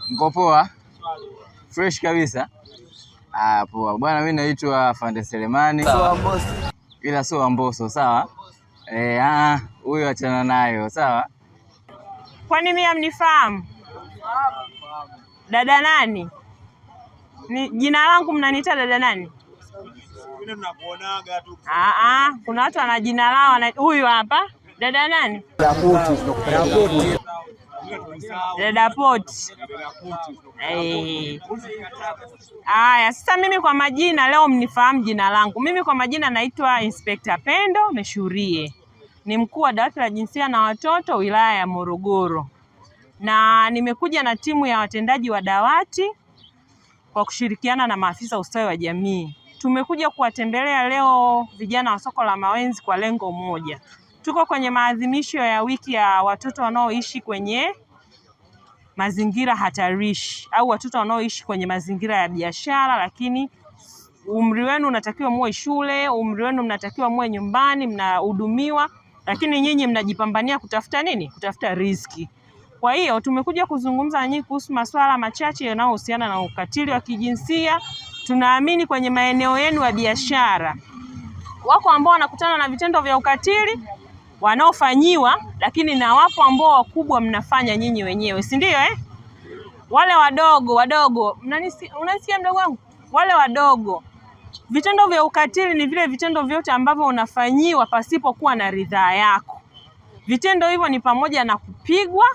Mko poa? Fresh kabisa. Poa. Bwana mimi naitwa Afande Selemani. Ila sio Amboso, sawa? Huyo achana nayo, sawa? Kwani mimi amnifahamu? Dada nani? Ni jina langu mnaniita dada nani? Mimi nakuonaga tu. Kuna watu wana jina lao, huyu hapa. Dada nani? Dada Poti. Haya, sasa mimi kwa majina leo mnifahamu jina langu. Mimi kwa majina naitwa Inspector Pendo Meshurie. Ni mkuu wa dawati la jinsia na watoto wilaya ya Morogoro. Na nimekuja na timu ya watendaji wa dawati kwa kushirikiana na maafisa ustawi wa jamii. Tumekuja kuwatembelea leo vijana wa soko la Mawenzi kwa lengo moja. Tuko kwenye maadhimisho ya wiki ya watoto wanaoishi kwenye mazingira hatarishi au watoto wanaoishi kwenye mazingira ya biashara, lakini umri wenu unatakiwa muwe shule, umri wenu mnatakiwa muwe nyumbani mnahudumiwa, lakini nyinyi mnajipambania kutafuta nini? Kutafuta riziki. Kwa hiyo tumekuja kuzungumza na nyinyi kuhusu masuala machache yanayohusiana na ukatili wa kijinsia. Tunaamini kwenye maeneo yenu ya biashara wako ambao wanakutana na vitendo vya ukatili wanaofanyiwa, lakini na wapo ambao wakubwa mnafanya nyinyi wenyewe, si ndio Wale wadogo, unasikia mdogo wangu? Wale wadogo, vitendo vya ukatili ni vile vitendo vyote ambavyo unafanyiwa pasipokuwa na ridhaa yako. Vitendo hivyo ni pamoja na kupigwa,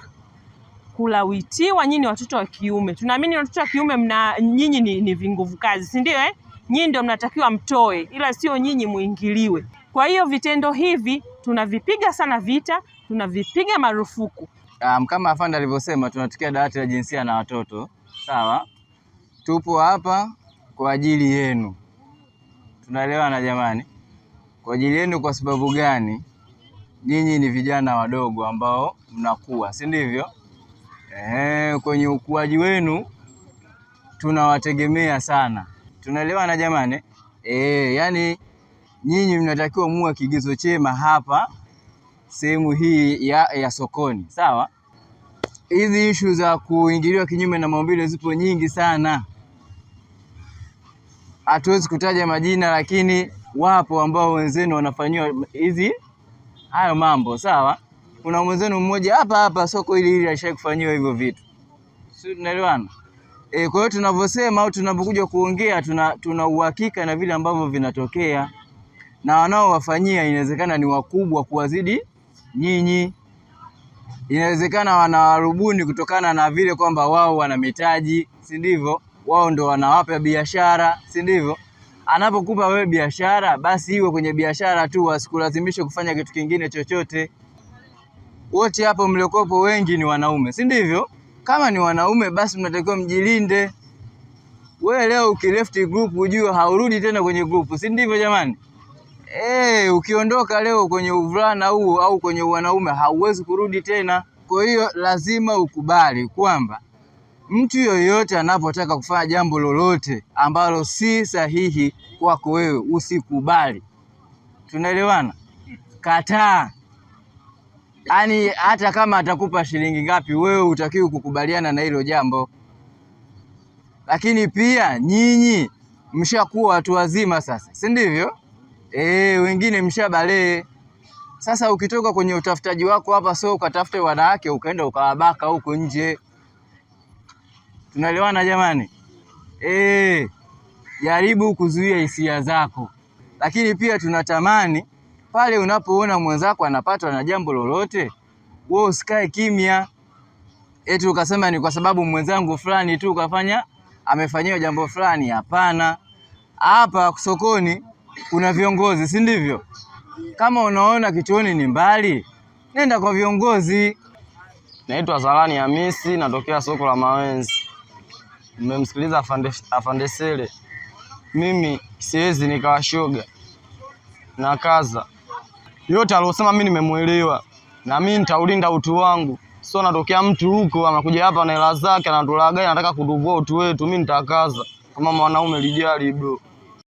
kulawitiwa. Nyinyi watoto wa kiume, tunaamini watoto wa kiume nyinyi ni vinguvu kazi, si ndio Nyinyi ndio mnatakiwa mtoe, ila sio nyinyi muingiliwe. Kwa hiyo vitendo hivi tunavipiga sana vita, tunavipiga marufuku. Kama afande alivyosema, tunatukia dawati la jinsia na watoto, sawa? Tupo hapa kwa ajili yenu. Tunaelewana jamani? Kwa ajili yenu kwa sababu gani? Nyinyi ni vijana wadogo ambao mnakuwa, si ndivyo? Kwenye ukuaji wenu tunawategemea sana. Tunaelewana jamani? Yani nyinyi mnatakiwa muwe kigezo chema hapa sehemu hii ya sokoni, sawa? Hizi issue za kuingiliwa kinyume na maumbile zipo nyingi sana. Hatuwezi kutaja majina, lakini wapo ambao wenzenu wanafanywa hayo mambo, sawa? Kuna mwenzenu mmoja hapa soko hili alishakufanyiwa hivyo vitu. Sio, tunaelewana? Kwa hiyo tunavyosema au tunapokuja kuongea tuna uhakika na vile ambavyo vinatokea, na wanaowafanyia inawezekana ni wakubwa kuwazidi nyinyi. Inawezekana wanawarubuni kutokana na vile kwamba wao wana mitaji, si ndivyo? Wao ndo wanawapa biashara, si ndivyo? Anapokupa wewe biashara, basi iwe kwenye biashara tu, asikulazimishe kufanya kitu kingine chochote. Wote hapo mliokopo wengi ni wanaume, si ndivyo? Kama ni wanaume, basi mnatakiwa mjilinde. Wewe leo ukileft group ujue haurudi tena kwenye group, si ndivyo jamani? Ukiondoka leo kwenye uvulana huu au kwenye wanaume hauwezi kurudi tena. Kwa hiyo lazima ukubali kwamba mtu yoyote anapotaka kufanya jambo lolote ambalo si sahihi kwako wewe, usikubali. Tunaelewana? Kataa. Yaani hata kama atakupa shilingi ngapi, wewe hutakiwi kukubaliana na hilo jambo. Lakini pia nyinyi mshakuwa watu wazima sasa, si ndivyo? Wengine mshabalee. Sasa ukitoka kwenye utafutaji wako hapa, sio ukatafute wanawake ukaenda ukawabaka huko nje. Tunaelewana jamani? Jaribu kuzuia hisia zako. Lakini pia tunatamani pale unapoona mwenzako anapatwa na jambo lolote, wewe usikae kimya. Ukasema ni kwa sababu mwenzangu fulani tu amefanyiwa jambo fulani. Hapana. Hapa sokoni kuna viongozi, si ndivyo? Kama unaona kituoni ni mbali, nenda kwa viongozi. Naitwa Zalani Hamisi, natokea soko la Mawenzi. Nimemsikiliza Afande Sele. Mimi siwezi nikawashoga na kaza. Yote alosema mimi nimemuelewa, na mimi nitaulinda utu wangu. Sio natokea mtu huko anakuja hapa na hela zake anatulagai anataka kuduvua utu wetu. Mimi nitakaza kama mwanaume lijali bro.